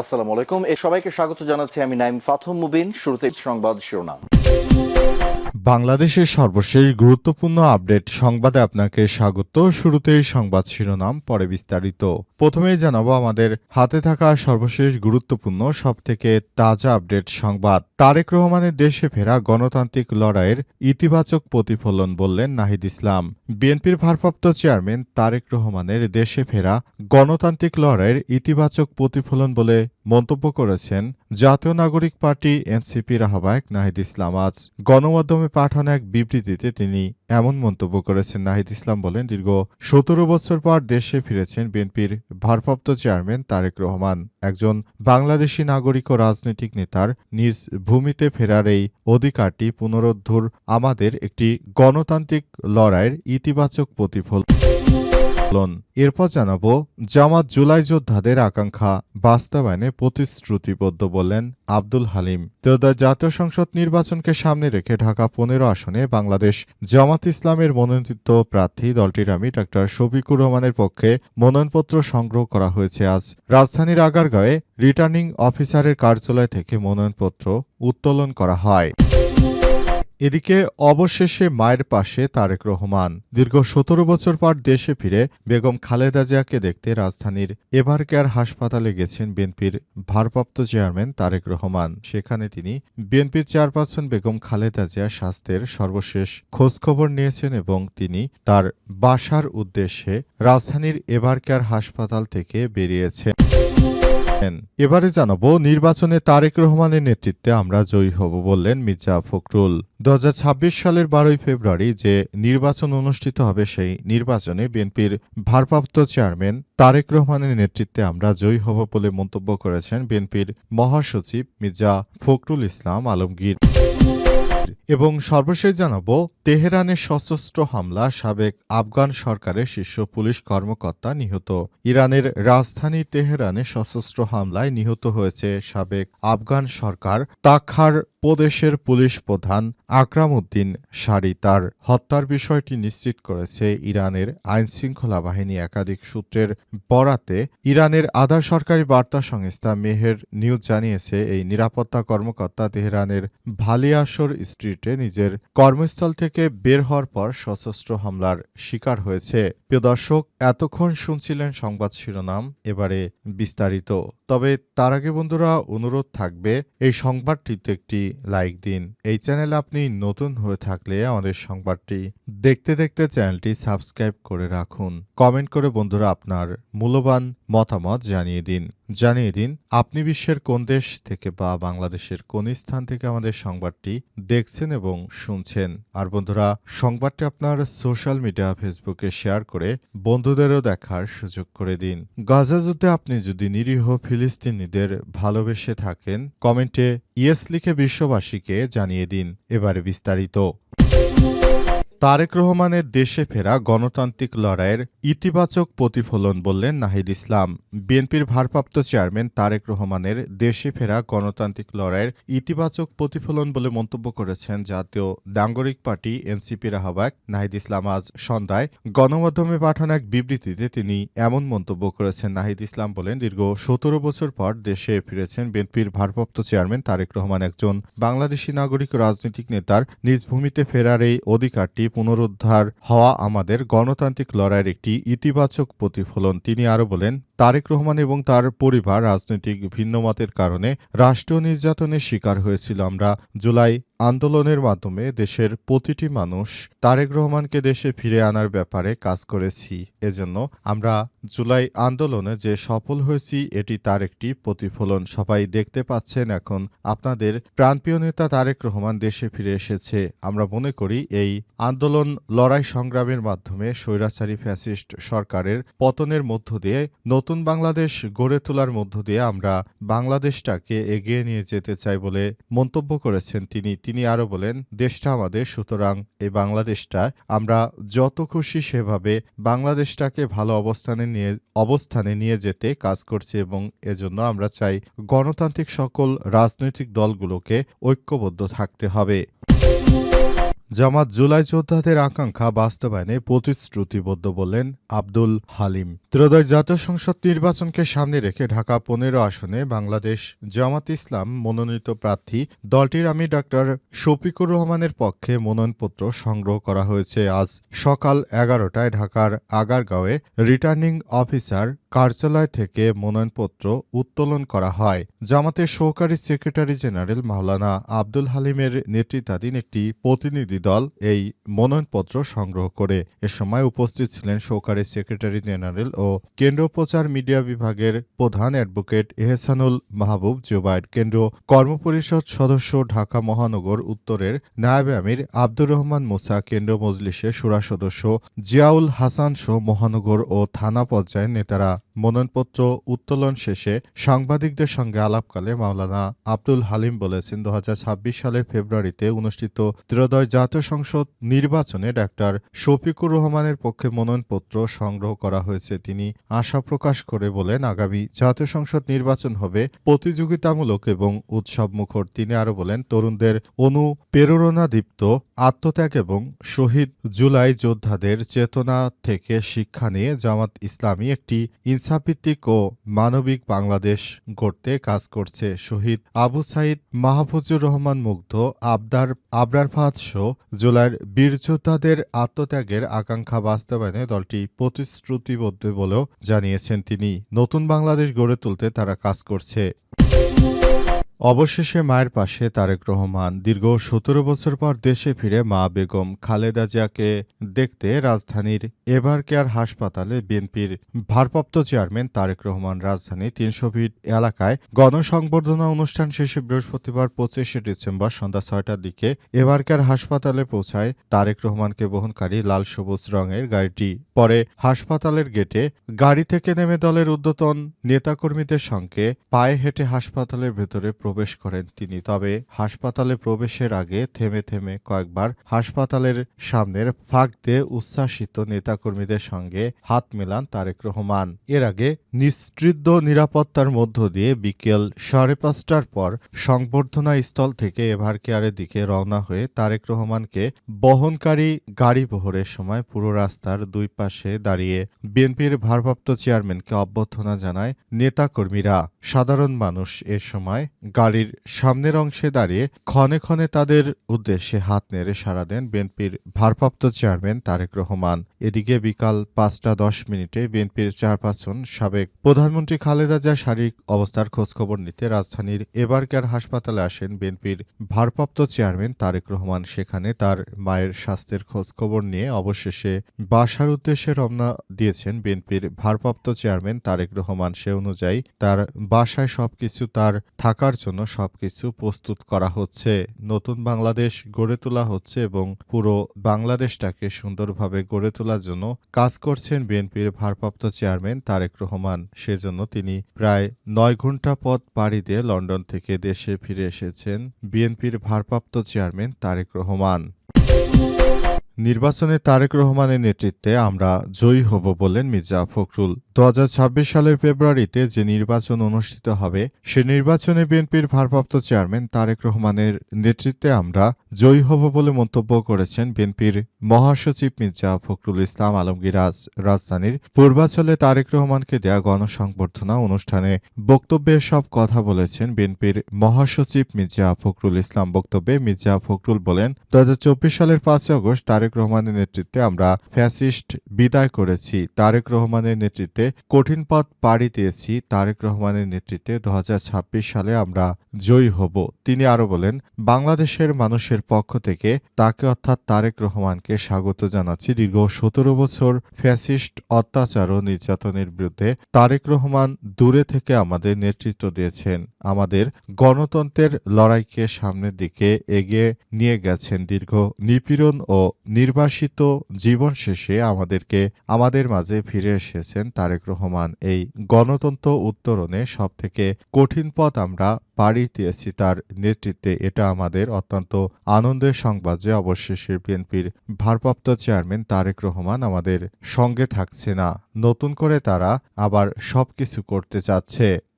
আসসালামু আলাইকুম। সবাইকে স্বাগত জানাচ্ছি আমি নাইম ফাথম মুবিন। শুরুতে সংবাদ শিরোনাম। বাংলাদেশের সর্বশেষ গুরুত্বপূর্ণ আপডেট সংবাদে আপনাকে স্বাগত। শুরুতেই সংবাদ শিরোনাম, পরে বিস্তারিত। প্রথমেই জানাবো আমাদের হাতে থাকা সর্বশেষ গুরুত্বপূর্ণ সবথেকে তাজা আপডেট সংবাদ। তারেক রহমানের দেশে ফেরা গণতান্ত্রিক লড়াইয়ের ইতিবাচক প্রতিফলন বললেন নাহিদ ইসলাম। বিএনপির ভারপ্রাপ্ত চেয়ারম্যান তারেক রহমানের দেশে ফেরা গণতান্ত্রিক লড়াইয়ের ইতিবাচক প্রতিফলন বলে মন্তব্য করেছেন জাতীয় নাগরিক পার্টি এনসিপির আহ্বায়ক নাহিদ ইসলাম। আজ গণমাধ্যমে পাঠানো এক বিবৃতিতে তিনি এমন মন্তব্য করেছেন। নাহিদ ইসলাম বলেন, দীর্ঘ ১৭ বছর পর দেশে ফিরেছেন বিএনপির ভারপ্রাপ্ত চেয়ারম্যান তারেক রহমান। একজন বাংলাদেশি নাগরিক ও রাজনৈতিক নেতার নিজ ভূমিতে ফেরার এই অধিকারটি পুনরুদ্ধার আমাদের একটি গণতান্ত্রিক লড়াইয়ের ইতিবাচক প্রতিফলন। এরপর জানাবো জামাত জুলাই যোদ্ধাদের আকাঙ্ক্ষা বাস্তবায়নে প্রতিশ্রুতিবদ্ধ বললেন আব্দুল হালিম। ত্রয়োদশ জাতীয় সংসদ নির্বাচনকে সামনে রেখে ঢাকা ১৫ আসনে বাংলাদেশ জামাত ইসলামের মনোনীত প্রার্থী দলটির আমি ডাক্তার শফিকুর রহমানের পক্ষে মনোনয়নপত্র সংগ্রহ করা হয়েছে। আজ রাজধানীর আগারগাঁওয়ে রিটার্নিং অফিসারের কার্যালয় থেকে মনোনয়নপত্র উত্তোলন করা হয়। এদিকে অবশেষে মায়ের পাশে তারেক রহমান। দীর্ঘ ১৭ বছর পর দেশে ফিরে বেগম খালেদা জিয়াকে দেখতে রাজধানীর এভারকেয়ার হাসপাতালে গেছেন বিএনপির ভারপ্রাপ্ত চেয়ারম্যান তারেক রহমান। সেখানে তিনি বিএনপির চেয়ারপারসন বেগম খালেদা জিয়ার স্বাস্থ্যের সর্বশেষ খোঁজখবর নিয়েছেন এবং তিনি তার বাসার উদ্দেশ্যে রাজধানীর এভারকেয়ার হাসপাতাল থেকে বেরিয়েছেন। এবারে জানাবো নির্বাচনে তারেক রহমানের নেতৃত্বে আমরা জয়ী হব বললেন মির্জা ফখরুল। ২০২৬ সালের ১২ ফেব্রুয়ারি যে নির্বাচন অনুষ্ঠিত হবে সেই নির্বাচনে বিএনপির ভারপ্রাপ্ত চেয়ারম্যান তারেক রহমানের নেতৃত্বে আমরা জয়ী হব বলে মন্তব্য করেছেন বিএনপির মহাসচিব মির্জা ফখরুল ইসলাম আলমগীর। এবং সর্বশেষ জানাবো তেহরানে সশস্ত্র হামলা, সাবেক আফগান সরকারের শীর্ষ পুলিশ কর্মকর্তা নিহত। ইরানের রাজধানী তেহরানে সশস্ত্র হামলায় নিহত হয়েছে সাবেক আফগান সরকার তাখার প্রদেশের পুলিশ প্রধান আকরাম উদ্দিন সারি। তার হত্যার বিষয়টি নিশ্চিত করেছে ইরানের আইনশৃঙ্খলা বাহিনী। একাধিক সূত্রের বরাতে ইরানের আধা সরকারি বার্তা সংস্থা মেহের নিউজ জানিয়েছে, এই নিরাপত্তা কর্মকর্তা তেহরানের ভালিয়াসর স্ট্রিটে নিজের কর্মস্থল থেকে বের হওয়ার পর সশস্ত্র হামলার শিকার হয়েছে। প্রিয় দর্শক, এতক্ষণ শুনছিলেন সংবাদ শিরোনাম, এবারে বিস্তারিত। তবে তার আগে বন্ধুরা অনুরোধ থাকবে এই সংবাদটিতে একটি লাইক দিন। এই চ্যানেলে আপনি নতুন হয়ে থাকলে আমাদের সংবাদটি দেখতে দেখতে চ্যানেলটি সাবস্ক্রাইব করে রাখুন। কমেন্ট করে বন্ধুরা আপনার মূল্যবান মতামত জানিয়ে দিন আপনি বিশ্বের কোন দেশ থেকে বা বাংলাদেশের কোন স্থান থেকে আমাদের সংবাদটি দেখছেন এবং শুনছেন। আর বন্ধুরা সংবাদটি আপনার সোশ্যাল মিডিয়া ফেসবুকে শেয়ার করে বন্ধুদেরও দেখার সুযোগ করে দিন। গাজা যুদ্ধে আপনি যদি নিরীহ ফিলিস্তিনিদের ভালোবেসে থাকেন কমেন্টে ইয়েস লিখে বিশ্ববাসীকে জানিয়ে দিন। এবারে বিস্তারিত। তারেক রহমানের দেশে ফেরা গণতান্ত্রিক লড়াইয়ের ইতিবাচক প্রতিফলন বললেন নাহিদ ইসলাম। বিএনপির ভারপ্রাপ্ত চেয়ারম্যান তারেক রহমানের দেশে ফেরা গণতান্ত্রিক লড়াইয়ের ইতিবাচক প্রতিফলন বলে মন্তব্য করেছেন জাতীয় নাগরিক পার্টি এনসিপির আহ্বায়ক নাহিদ ইসলাম। আজ সন্ধ্যায় গণমাধ্যমে পাঠানো এক বিবৃতিতে তিনি এমন মন্তব্য করেছেন। নাহিদ ইসলাম বলেন, দীর্ঘ ১৭ বছর পর দেশে ফিরেছেন বিএনপির ভারপ্রাপ্ত চেয়ারম্যান তারেক রহমান। একজন বাংলাদেশি নাগরিক ও রাজনৈতিক নেতার নিজ ভূমিতে ফেরার এই অধিকারটি পুনরুদ্ধার হওয়া আমাদের গণতান্ত্রিক লড়াইয়ের একটি ইতিবাচক প্রতিফলন। তিনি আরও বলেন, তারেক রহমান এবং তার পরিবার রাজনৈতিক ভিন্নমতের কারণে রাষ্ট্রীয় নির্যাতনের শিকার হয়েছিল। আমরা জুলাই আন্দোলনের মাধ্যমে দেশের প্রতিটি মানুষ তারেক রহমানকে দেশে ফিরে আনার ব্যাপারে কাজ করেছি। এজন্য আমরা জুলাই আন্দোলনে যে সফল হয়েছি এটি তার একটি প্রতিফলন। সবাই দেখতে পাচ্ছেন এখন আপনাদের প্রাণপ্রিয় নেতা তারেক রহমান দেশে ফিরে এসেছে। আমরা মনে করি এই আন্দোলন লড়াই সংগ্রামের মাধ্যমে স্বৈরাচারী ফ্যাসিস্ট সরকারের পতনের মধ্য দিয়ে নতুন বাংলাদেশ গড়ে তোলার মধ্য দিয়ে আমরা বাংলাদেশটাকে এগিয়ে নিয়ে যেতে চাই বলে মন্তব্য করেছেন তিনি আরও বলেন, দেশটা আমাদের, সুতরাং এই বাংলাদেশটা আমরা যত খুশি সেভাবে বাংলাদেশটাকে ভালো অবস্থানে নিয়ে যেতে কাজ করছি এবং এজন্য আমরা চাই গণতান্ত্রিক সকল রাজনৈতিক দলগুলোকে ঐক্যবদ্ধ থাকতে হবে। জামাত জুলাই যোদ্ধাদের আকাঙ্ক্ষা বাস্তবায়নে প্রতিশ্রুতিবদ্ধ বললেন আব্দুল হালিম। ত্রয়োদশ জাতীয় সংসদ নির্বাচনকে সামনে রেখে ঢাকা ১৫ আসনে বাংলাদেশ জামাত ইসলাম মনোনীত প্রার্থী দলটির আমির ডাক্তার শফিকুর রহমানের পক্ষে মনোনয়নপত্র সংগ্রহ করা হয়েছে। আজ সকাল ১১টায় ঢাকার আগারগাঁওয়ে রিটার্নিং অফিসার কার্যালয় থেকে মনোনয়নপত্র উত্তোলন করা হয়। জামাতের সহকারী সেক্রেটারি জেনারেল মাওলানা আব্দুল হালিমের নেতৃত্বাধীন একটি প্রতিনিধি দল এই মনোনয়নপত্র সংগ্রহ করে। এ সময় উপস্থিত ছিলেন সহকারী সেক্রেটারি জেনারেল ও কেন্দ্র প্রচার মিডিয়া বিভাগের প্রধান অ্যাডভোকেট এহসানুল মাহবুব জুবায়ের, কেন্দ্র কর্মপরিষদ সদস্য ঢাকা মহানগর উত্তরের নায়েবে আমির আব্দুর রহমান মুসা, কেন্দ্র মজলিসের শুরা সদস্য জিয়াউল হাসান সহ মহানগর ও থানা পর্যায়ের নেতারা। মনোনয়নপত্র উত্তোলন শেষে সাংবাদিকদের সঙ্গে আলাপকালে মাওলানা আব্দুল হালিম বলেছেন, ২০২৬ সালের ফেব্রুয়ারিতে অনুষ্ঠিত ত্রয়োদশ জাতীয় সংসদ নির্বাচনে ডাক্তার শফিকুর রহমানের পক্ষে মনোনয়নপত্র সংগ্রহ করা হয়েছে। তিনি আশা প্রকাশ করে বলেন, আগামী জাতীয় সংসদ নির্বাচন হবে প্রতিযোগিতামূলক এবং উৎসবমুখর। তিনি আরও বলেন, তরুণদের অনুপ্রেরণাদীপ্ত আত্মত্যাগ এবং শহীদ জুলাই যোদ্ধাদের চেতনা থেকে শিক্ষা নিয়ে জামাত ইসলামী একটি ইনসাফভিত্তিক ও মানবিক বাংলাদেশ গড়তে কাজ করছে। শহীদ আবু সাইদ, মাহফুজুর রহমান মুগ্ধ, আবরার ফাহাদ সহ জুলাইয়ের বীর যোদ্ধাদের আত্মত্যাগের আকাঙ্ক্ষা বাস্তবায়নে দলটি প্রতিশ্রুতিবদ্ধ বলেও জানিয়েছেন তিনি। নতুন বাংলাদেশ গড়ে তুলতে তারা কাজ করছে। অবশেষে মায়ের পাশে তারেক রহমান। দীর্ঘ ১৭ বছর পর দেশে ফিরে মা বেগম খালেদা জিয়াকে দেখতে রাজধানীর এভার কেয়ার হাসপাতালে বিএনপির ভারপ্রাপ্ত চেয়ারম্যান তারেক রহমান। রাজধানী ৩০০ ফিট এলাকায় গণসংবর্ধনা অনুষ্ঠান শেষে বৃহস্পতিবার ২৫শে ডিসেম্বর সন্ধ্যা ৬টার দিকে এভার কেয়ার হাসপাতালে পৌঁছায় তারেক রহমানকে বহনকারী লাল সবুজ রঙের গাড়িটি। পরে হাসপাতালের গেটে গাড়ি থেকে নেমে দলের ঊর্ধ্বতন নেতাকর্মীদের সঙ্গে পায়ে হেঁটে হাসপাতালের ভেতরে প্রবেশ করেন তিনি। তবে হাসপাতালে প্রবেশের আগে থেমে থেমে কয়েকবার হাসপাতালের সামনের ফাঁক দিয়ে উচ্ছ্বাসিত নেতাকর্মীদের সঙ্গে হাত মেলান তারেক রহমান। এর আগে নিশ্চিদ্র নিরাপত্তার মধ্য দিয়ে বিকেল ৫:৩০টার পর সংবর্ধনা স্থল থেকে এভার কেয়ারের দিকে রওনা হয়ে তারেক রহমানকে বহনকারী গাড়ি বহরের সময় পুরো রাস্তার দুই পাশে দাঁড়িয়ে বিএনপির ভারপ্রাপ্ত চেয়ারম্যানকে অভ্যর্থনা জানায় নেতাকর্মীরা। সাধারণ মানুষ এ সময় গাড়ির সামনের অংশে দাঁড়িয়ে ক্ষণে ক্ষণে তাদের উদ্দেশ্যে হাত নেড়ে সাড়া দেন বিএনপির ভারপ্রাপ্ত চেয়ারম্যান তারেক রহমান। এদিকে বিকাল ৫টা ১০ মিনিটে বিএনপির চেয়ারপারসন সাবেক প্রধানমন্ত্রী খালেদা জিয়ার শারীরিক অবস্থার খোঁজখবর নিতে রাজধানীর এভার কেয়ার হাসপাতালে আসেন বিএনপির ভারপ্রাপ্ত চেয়ারম্যান তারেক রহমান। সেখানে তার মায়ের স্বাস্থ্যের খোঁজখবর নিয়ে অবশেষে বাসার উদ্দেশ্যে রওনা দিয়েছেন বিএনপির ভারপ্রাপ্ত চেয়ারম্যান তারেক রহমান। সে অনুযায়ী তার বাসায় সবকিছু তার থাকার জন্য সবকিছু প্রস্তুত করা হচ্ছে। নতুন বাংলাদেশ গড়ে তোলা হচ্ছে এবং পুরো বাংলাদেশটাকে সুন্দরভাবে গড়ে তোলার জন্য কাজ করছেন বিএনপির ভারপ্রাপ্ত চেয়ারম্যান তারেক রহমান। সেজন্য তিনি প্রায় ৯ ঘণ্টা পথ পাড়ি দিয়ে লন্ডন থেকে দেশে ফিরে এসেছেন বিএনপির ভারপ্রাপ্ত চেয়ারম্যান তারেক রহমান। নির্বাচনে তারেক রহমানের নেতৃত্বে আমরা জয়ী হব বললেন মির্জা ফখরুল। ২০২৬ সালের ফেব্রুয়ারিতে যে নির্বাচন অনুষ্ঠিত হবে সে নির্বাচনে বিএনপির ভারপ্রাপ্ত চেয়ারম্যান তারেক রহমানের নেতৃত্বে আমরা জয়ী হব বলে মন্তব্য করেছেন বিএনপির মহাসচিব মির্জা ফখরুল ইসলাম আলমগীর। রাজধানীর পূর্বাঞ্চলে তারেক রহমানকে দেয়া গণসংবর্ধনা অনুষ্ঠানে বক্তব্যে সব কথা বলেছেন বিএনপির মহাসচিব মির্জা ফখরুল ইসলাম। বক্তব্যে মির্জা ফখরুল বলেন, ২০২৪ সালের ৫ই আগস্ট তারেক রহমানের নেতৃত্বে আমরা ফ্যাসিস্ট বিদায় করেছি। তারেক রহমানের নেতৃত্বে কঠিন পথ পাড়ি দিয়েছি। তারেক রহমানের নেতৃত্বে ২০২৬ সালে আমরা জয়ী হব। তিনি আরো বলেন, বাংলাদেশের মানুষের পক্ষ থেকে তাকে অর্থাৎ তারেক রহমানকে স্বাগত জানাচ্ছি। দীর্ঘ ১৭ বছর ফ্যাসিস্ট অত্যাচার ও নির্যাতনের বিরুদ্ধে তারেক রহমান দূরে থেকে আমাদের নেতৃত্ব দিয়েছেন, আমাদের গণতন্ত্রের লড়াইকে সামনের দিকে এগিয়ে নিয়ে গেছেন। দীর্ঘ নিপীড়ন ও নির্বাসিত জীবন শেষে আমাদের মাঝে ফিরে এসেছেন তারেক রহমান। এই গণতন্ত্র উত্তরণে সবথেকে কঠিন পথ আমরা পাড়ি দিয়েছি তার নেতৃত্বে। এটা আমাদের অত্যন্ত আনন্দের সংবাদ যে অবশেষে বিএনপির ভারপ্রাপ্ত চেয়ারম্যান তারেক রহমান আমাদের সঙ্গে থাকছে না, নতুন করে তারা আবার সবকিছু করতে চাচ্ছে।